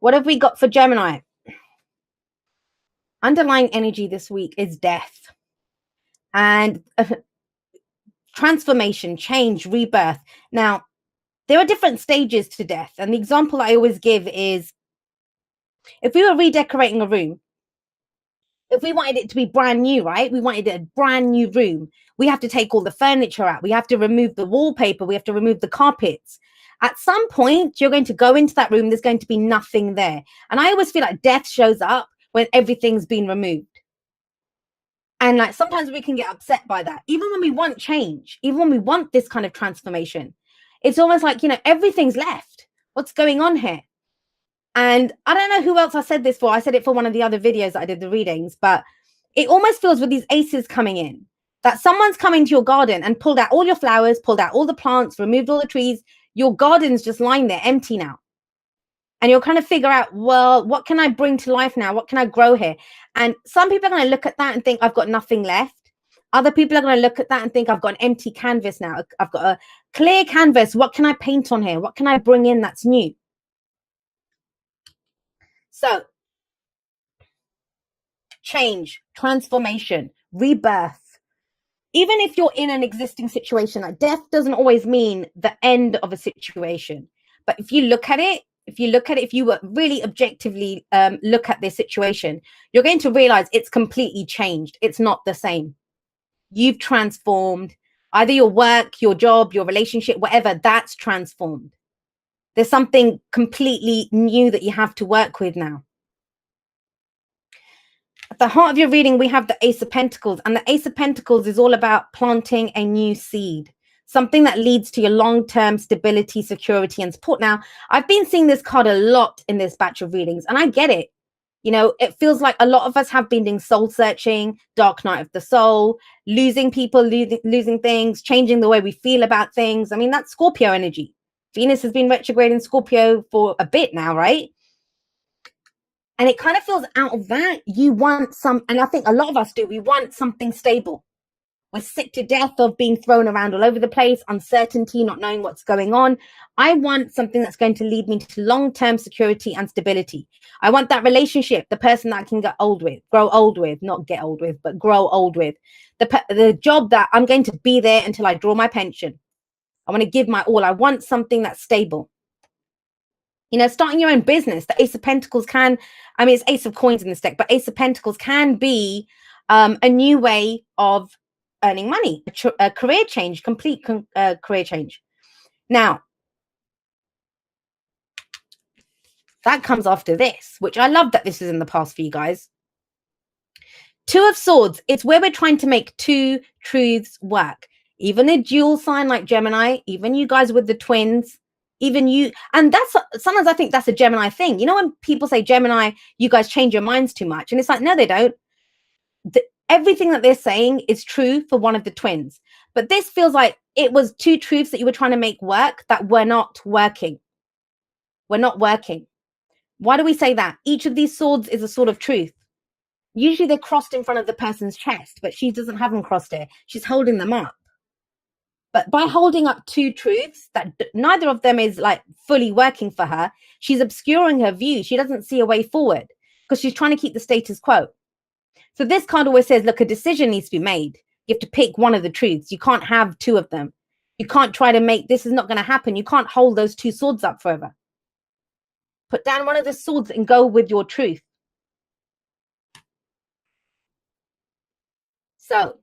What have we got for Gemini? Underlying energy this week is death and transformation, change, rebirth. Now, there are different stages to death. And the example I always give is if we were redecorating a room, if we wanted it to be brand new, right? We wanted a brand new room. We have to take all the furniture out. We have to remove the wallpaper. We have to remove the carpets. At some point, you're going to go into that room. There's going to be nothing there. And I always feel like death shows up when everything's been removed. And like sometimes we can get upset by that. Even when we want change, even when we want this kind of transformation, it's almost like, you know, everything's left. What's going on here? And I don't know who else I said this for. I said it for one of the other videos that I did the readings, but it almost feels with these aces coming in that someone's coming to your garden and pulled out all your flowers, pulled out all the plants, removed all the trees. Your garden's just lying there empty now. And you're trying to figure out, well, what can I bring to life now? What can I grow here? And some people are going to look at that and think, I've got nothing left. Other people are going to look at that and think, I've got an empty canvas now. I've got a clear canvas. What can I paint on here? What can I bring in that's new? So, change, transformation, rebirth. Even if you're in an existing situation, like death doesn't always mean the end of a situation. But if you look at it, if you really objectively look at this situation, you're going to realize it's completely changed. It's not the same. You've transformed. Either your work, your job, your relationship, whatever, that's transformed. There's something completely new that you have to work with now. At the heart of your reading, we have the Ace of Pentacles. And the Ace of Pentacles is all about planting a new seed. Something that leads to your long-term stability, security, and support. Now, I've been seeing this card a lot in this batch of readings, and I get it. You know, it feels like a lot of us have been doing soul searching, dark night of the soul, losing people, losing things, changing the way we feel about things. I mean, that's Scorpio energy. Venus has been retrograde in Scorpio for a bit now, right? And it kind of feels out of that. You want some, and I think a lot of us do, we want something stable. We're sick to death of being thrown around all over the place, uncertainty, not knowing what's going on. I want something that's going to lead me to long-term security and stability. I want that relationship, the person that I can get old with, grow old with, not get old with, but grow old with. The job that I'm going to be there until I draw my pension. I want to give my all. I want something that's stable. You know, starting your own business, the Ace of Pentacles can, I mean, it's Ace of Coins in this deck, but Ace of Pentacles can be a new way of earning money, a career change, complete career change. Now, that comes after this, which I love that this is in the past for you guys. Two of Swords, it's where we're trying to make two truths work. Even a dual sign like Gemini, even you guys with the twins, even you, and that's sometimes I think that's a Gemini thing. You know, when people say Gemini, you guys change your minds too much, and it's like, no, they don't. Everything that they're saying is true for one of the twins, but this feels like it was two truths that you were trying to make work that were not working. We're not working. Why do we say that? Each of these swords is a sword of truth. Usually they're crossed in front of the person's chest, but she doesn't have them crossed here. She's holding them up. But by holding up two truths that neither of them is like fully working for her, she's obscuring her view. She doesn't see a way forward because she's trying to keep the status quo. So this card always says, look, a decision needs to be made. You have to pick one of the truths. You can't have two of them. You can't try to make, this is not going to happen. You can't hold those two swords up forever. Put down one of the swords and go with your truth. So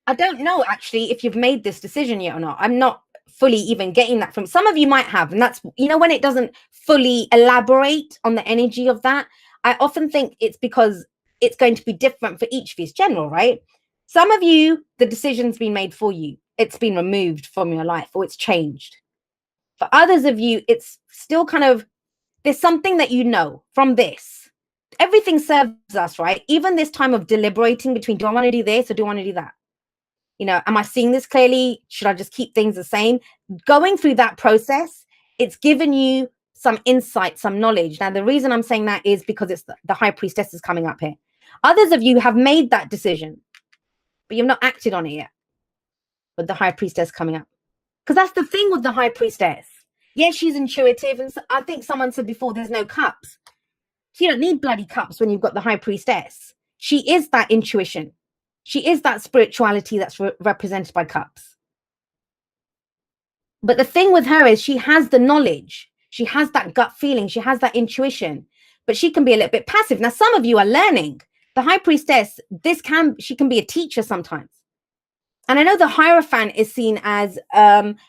I don't know actually if you've made this decision yet or not. I'm not fully even getting that from some of you might have. And that's, you know, when it doesn't fully elaborate on the energy of that, I often think it's because it's going to be different for each of you. It's general, right? Some of you, the decision's been made for you. It's been removed from your life or it's changed. For others of you, it's still kind of, there's something that you know from this. Everything serves us, right? Even this time of deliberating between, do I want to do this or do I want to do that? You know, am I seeing this clearly? Should I just keep things the same? Going through that process, it's given you some insight, some knowledge. Now, the reason I'm saying that is because it's the High Priestess is coming up here. Others of you have made that decision, but you've not acted on it yet with the High Priestess coming up. Because that's the thing with the High Priestess. Yeah, she's intuitive. And I think someone said before, there's no cups. So you don't need bloody cups when you've got the high priestess. She is that intuition. She is that spirituality that's represented by cups. But the thing with her is she has the knowledge. She has that gut feeling. She has that intuition, but she can be a little bit passive. Now, some of you are learning. The high priestess, she can be a teacher sometimes. And I know the Hierophant is seen as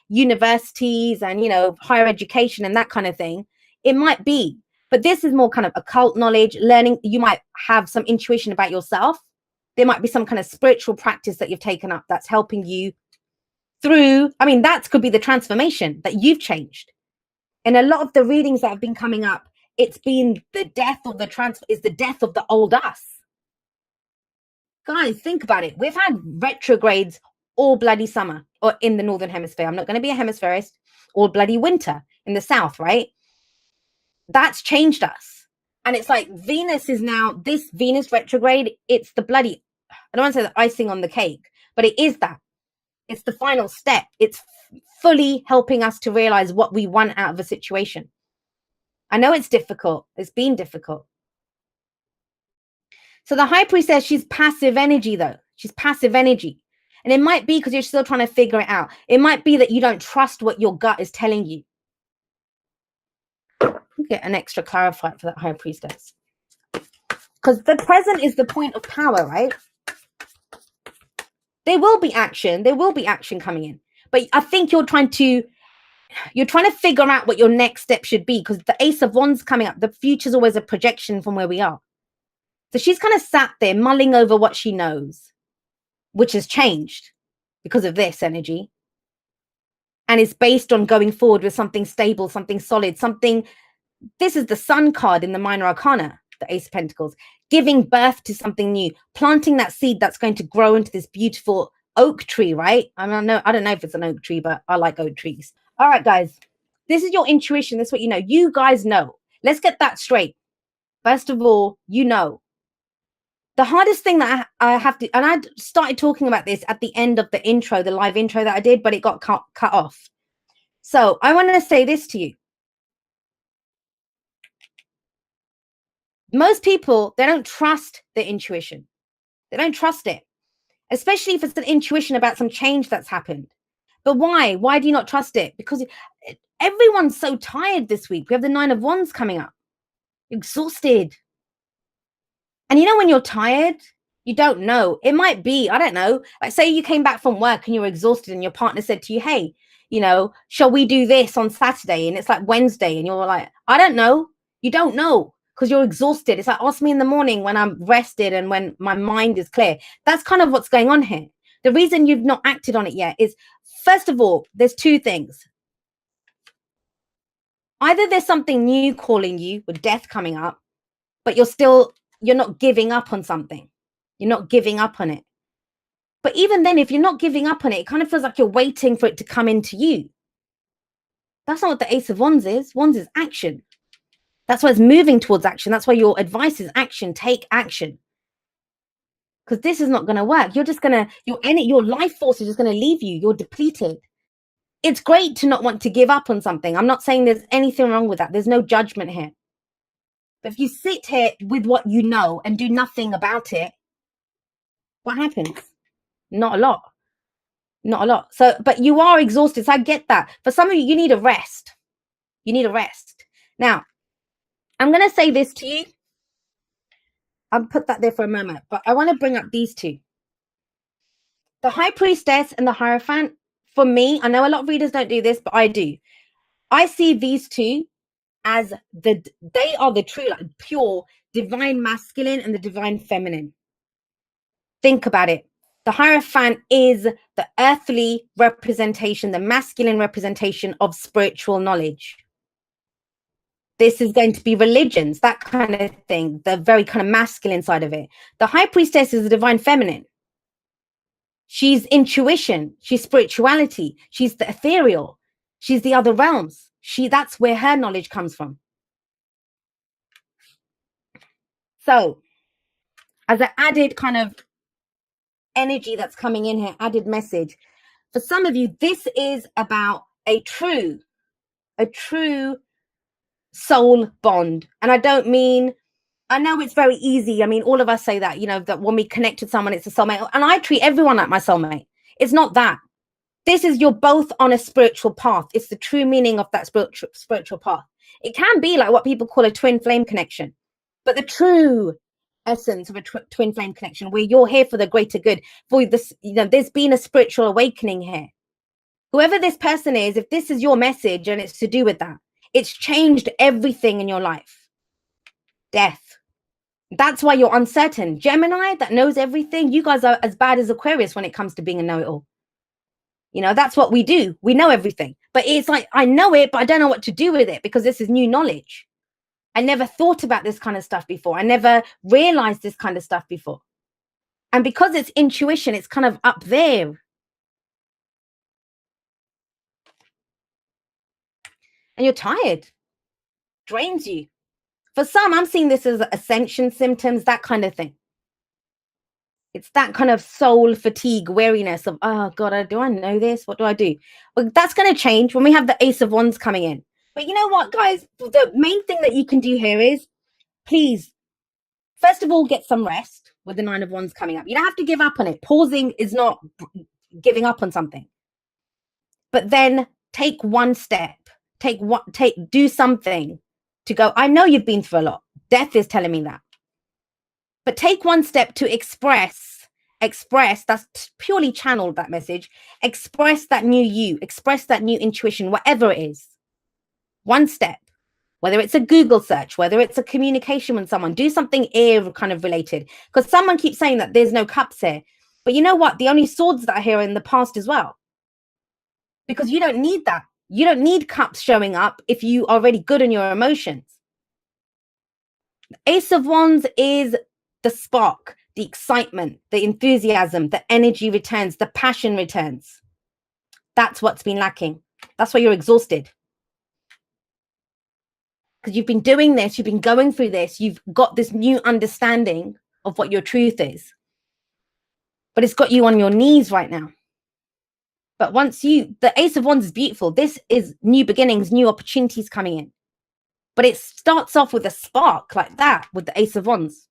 universities and, higher education and that kind of thing. It might be, but this is more kind of occult knowledge, learning. You might have some intuition about yourself. There might be some kind of spiritual practice that you've taken up that's helping you through. I mean, that could be the transformation that you've changed. And a lot of the readings that have been coming up, it's been the death of the old us. Guys, think about it. We've had retrogrades all bloody summer or in the northern hemisphere. I'm not going to be a hemispherist. All bloody winter in the south, right? That's changed us. And it's like Venus is now, this Venus retrograde, it's the bloody, I don't want to say the icing on the cake, but it is that. It's the final step. It's fully helping us to realize what we want out of a situation. I know it's difficult. It's been difficult. So the high priestess, she's passive energy though. She's passive energy. And it might be because you're still trying to figure it out. It might be that you don't trust what your gut is telling you. Get an extra clarifier for that high priestess. Because the present is the point of power, right? There will be action. There will be action coming in. But I think you're trying to figure out what your next step should be, because the Ace of Wands coming up, the future is always a projection from where we are. So she's kind of sat there mulling over what she knows, which has changed because of this energy. And it's based on going forward with something stable, something solid, something. This is the Sun card in the Minor Arcana, the Ace of Pentacles, giving birth to something new, planting that seed that's going to grow into this beautiful oak tree, right? I don't know if it's an oak tree, but I like oak trees. All right, guys, this is your intuition. This is what you know. You guys know. Let's get that straight. First of all, you know. The hardest thing that I have to, and I started talking about this at the end of the intro, the live intro that I did, but it got cut off. So I want to say this to you. Most people, they don't trust their intuition. They don't trust it, especially if it's an intuition about some change that's happened. But why? Why do you not trust it? Because everyone's so tired this week. We have the 9 of Wands coming up. You're exhausted. And when you're tired, you don't know. It might be, I don't know, like say you came back from work and you were exhausted and your partner said to you, hey, shall we do this on Saturday? And it's like Wednesday and you're like, I don't know. You don't know because you're exhausted. It's like, ask me in the morning when I'm rested and when my mind is clear. That's kind of what's going on here. The reason you've not acted on it yet is, first of all, there's 2 things. Either there's something new calling you with death coming up, but you're not giving up on something. You're not giving up on it. But even then, if you're not giving up on it, it kind of feels like you're waiting for it to come into you. That's not what the Ace of Wands is. Wands is action. That's why it's moving towards action. That's why your advice is action. Take action. Because this is not going to work. You're just going to, your life force is just going to leave you. You're depleted. It's great to not want to give up on something. I'm not saying there's anything wrong with that. There's no judgment here. But if you sit here with what you know and do nothing about it, what happens? Not a lot. Not a lot. So, but you are exhausted. So I get that. For some of you, you need a rest. You need a rest. Now, I'm going to say this to you. I'll put that there for a moment. But I want to bring up these 2. The High Priestess and the Hierophant, for me, I know a lot of readers don't do this, but I do. I see these 2 as they are the true, like, pure divine masculine and the divine feminine. Think about it. The Hierophant is the earthly representation, the masculine representation of spiritual knowledge. This is going to be religions, that kind of thing, the very kind of masculine side of it. The High Priestess is the divine feminine. She's intuition. She's spirituality. She's the ethereal. She's the other realms. That's where her knowledge comes from. So, as an added kind of energy that's coming in here, added message, for some of you, this is about a true a true soul bond. And I don't mean, I know it's very easy. I mean, all of us say that, you know, that when we connect with someone, it's a soulmate. And I treat everyone like my soulmate. It's not that. This is, you're both on a spiritual path. It's the true meaning of that spiritual path. It can be like what people call a twin flame connection, but the true essence of a twin flame connection, where you're here for the greater good, for this, you know, there's been a spiritual awakening here. Whoever this person is, if this is your message and it's to do with that, it's changed everything in your life. Death. That's why you're uncertain. Gemini, that knows everything. You guys are as bad as Aquarius when it comes to being a know-it-all. You know, that's what we do. We know everything. But it's like, I know it, but I don't know what to do with it because this is new knowledge. I never thought about this kind of stuff before. I never realized this kind of stuff before. And because it's intuition, it's kind of up there. And you're tired. Drains you. For some, I'm seeing this as ascension symptoms, that kind of thing. It's that kind of soul fatigue, weariness of, oh God, do I know this? What do I do? Well, that's going to change when we have the Ace of Wands coming in. But you know what, guys? The main thing that you can do here is, please, first of all, get some rest with the Nine of Wands coming up. You don't have to give up on it. Pausing is not giving up on something. But then take one step. Do something to go, I know you've been through a lot. Death is telling me that. But take one step to express, that's purely channeled, that message. Express that new you, express that new intuition, whatever it is. One step, whether it's a Google search, whether it's a communication with someone, do something air kind of related. Because someone keeps saying that there's no cups here. But you know what? The only swords that are here are in the past as well. Because you don't need that. You don't need cups showing up if you are already good in your emotions. Ace of Wands is the spark, the excitement, the enthusiasm, the energy returns, the passion returns. That's what's been lacking. That's why you're exhausted. Because you've been doing this, you've been going through this, you've got this new understanding of what your truth is. But it's got you on your knees right now. But the Ace of Wands is beautiful. This is new beginnings, new opportunities coming in. But it starts off with a spark like that with the Ace of Wands.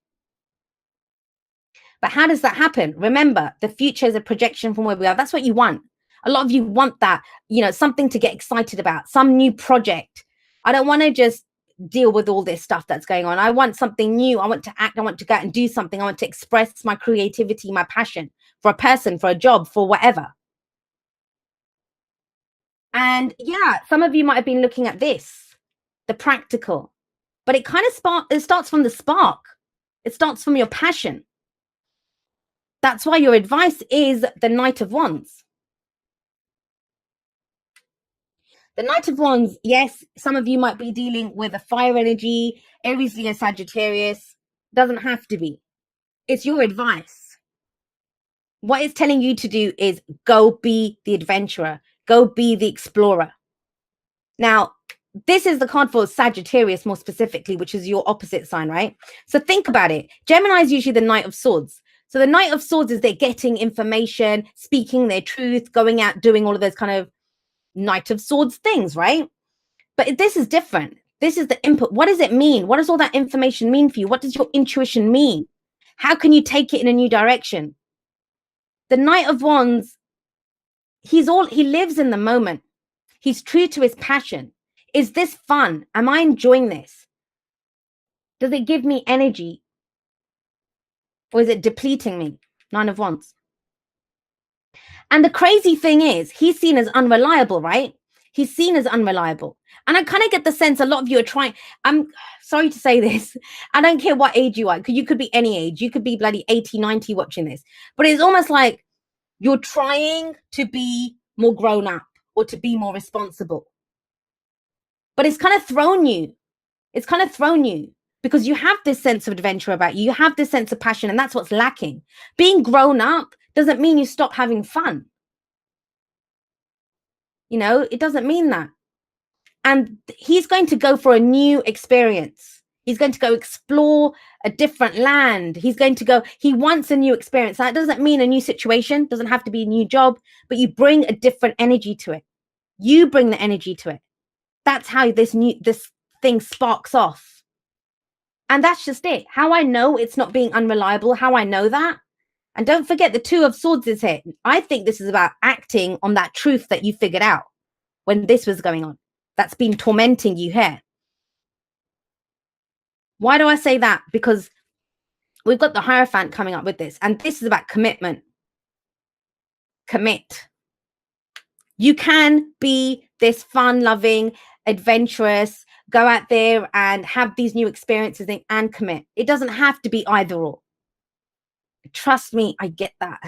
But how does that happen? Remember, the future is a projection from where we are. That's what you want. A lot of you want that, you know, something to get excited about, some new project. I don't want to just deal with all this stuff that's going on. I want something new. I want to act. I want to go out and do something. I want to express my creativity, my passion for a person, for a job, for whatever. And yeah, some of you might have been looking at this, the practical, but it kind of starts from the spark. It starts from your passion. That's why your advice is the Knight of Wands. The Knight of Wands, yes, some of you might be dealing with a fire energy, Aries, Leo, Sagittarius. Doesn't have to be. It's your advice. What it's telling you to do is go be the adventurer. Go be the explorer. Now, this is the card for Sagittarius more specifically, which is your opposite sign, right? So think about it. Gemini is usually the Knight of Swords. So the Knight of Swords is they're getting information, speaking their truth, going out, doing all of those kind of Knight of Swords things, right? But this is different. This is the input. What does it mean? What does all that information mean for you? What does your intuition mean? How can you take it in a new direction? The Knight of Wands, he lives in the moment. He's true to his passion. Is this fun? Am I enjoying this? Does it give me energy? Or is it depleting me? Nine of Wands. And the crazy thing is, he's seen as unreliable, right? He's seen as unreliable. And I kind of get the sense a lot of you are trying. I'm sorry to say this. I don't care what age you are. You could be any age. You could be bloody 80, 90 watching this. But it's almost like you're trying to be more grown up or to be more responsible. But it's kind of thrown you. It's kind of thrown you. Because you have this sense of adventure about you. You have this sense of passion, and that's what's lacking. Being grown up doesn't mean you stop having fun. You know, it doesn't mean that. And he's going to go for a new experience. He's going to go explore a different land. He wants a new experience. That doesn't mean a new situation, doesn't have to be a new job, but you bring a different energy to it. You bring the energy to it. That's how this thing sparks off. And that's just it. How I know it's not being unreliable, how I know that. And don't forget, the Two of Swords is here. I think this is about acting on that truth that you figured out when this was going on. That's been tormenting you here. Why do I say that? Because we've got the Hierophant coming up with this. And this is about commitment. Commit. You can be this fun-loving, adventurous, go out there and have these new experiences and commit. It doesn't have to be either or. Trust me, I get that.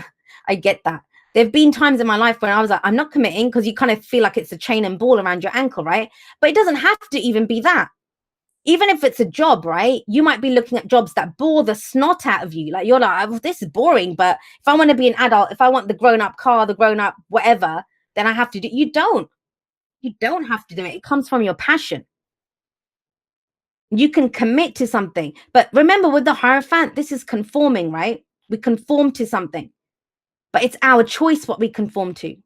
I get that. There have been times in my life when I was like, I'm not committing, because you kind of feel like it's a chain and ball around your ankle, right? But it doesn't have to even be that. Even if it's a job, right? You might be looking at jobs that bore the snot out of you. Like, you're like, oh, this is boring. But if I want to be an adult, if I want the grown-up car, the grown-up whatever, then I have to do it. You don't have to do it. It comes from your passion. You can commit to something. But remember, with the Hierophant, this is conforming, right? We conform to something, but it's our choice what we conform to.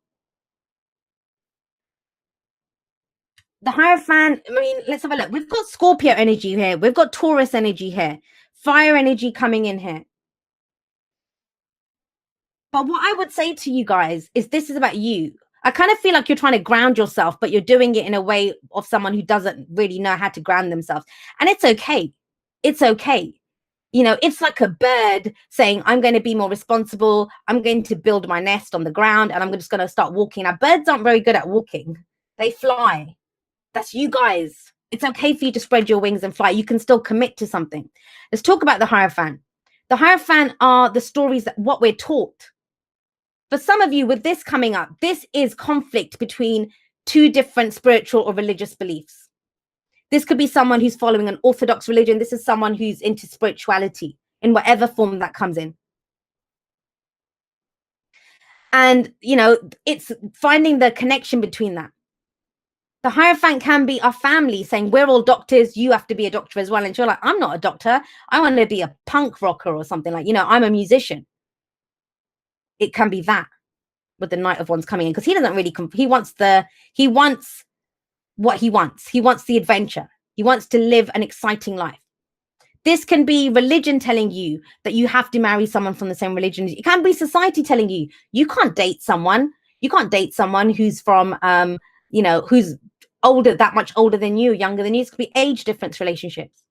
The Hierophant, I mean, let's have a look. We've got Scorpio energy here. We've got Taurus energy here. Fire energy coming in here. But what I would say to you guys is this is about you. I kind of feel like you're trying to ground yourself, but you're doing it in a way of someone who doesn't really know how to ground themselves. And it's okay. It's okay. You know, it's like a bird saying, I'm going to be more responsible. I'm going to build my nest on the ground and I'm just going to start walking. Now, birds aren't very good at walking. They fly. That's you guys. It's okay for you to spread your wings and fly. You can still commit to something. Let's talk about the Hierophant. The Hierophant are the stories that what we're taught. For some of you, with this coming up, this is conflict between two different spiritual or religious beliefs. This could be someone who's following an orthodox religion. This is someone who's into spirituality in whatever form that comes in. And, you know, it's finding the connection between that. The Hierophant can be our family saying, we're all doctors, you have to be a doctor as well. And you're like, I'm not a doctor. I want to be a punk rocker or something, like, you know, I'm a musician. It can be that with the Knight of Wands coming in, because he doesn't really, he wants what he wants. He wants the adventure. He wants to live an exciting life. This can be religion telling you that you have to marry someone from the same religion. It can be society telling you, you can't date someone. You can't date someone who's from, you know, who's older, that much older than you, younger than you. It could be age difference relationships.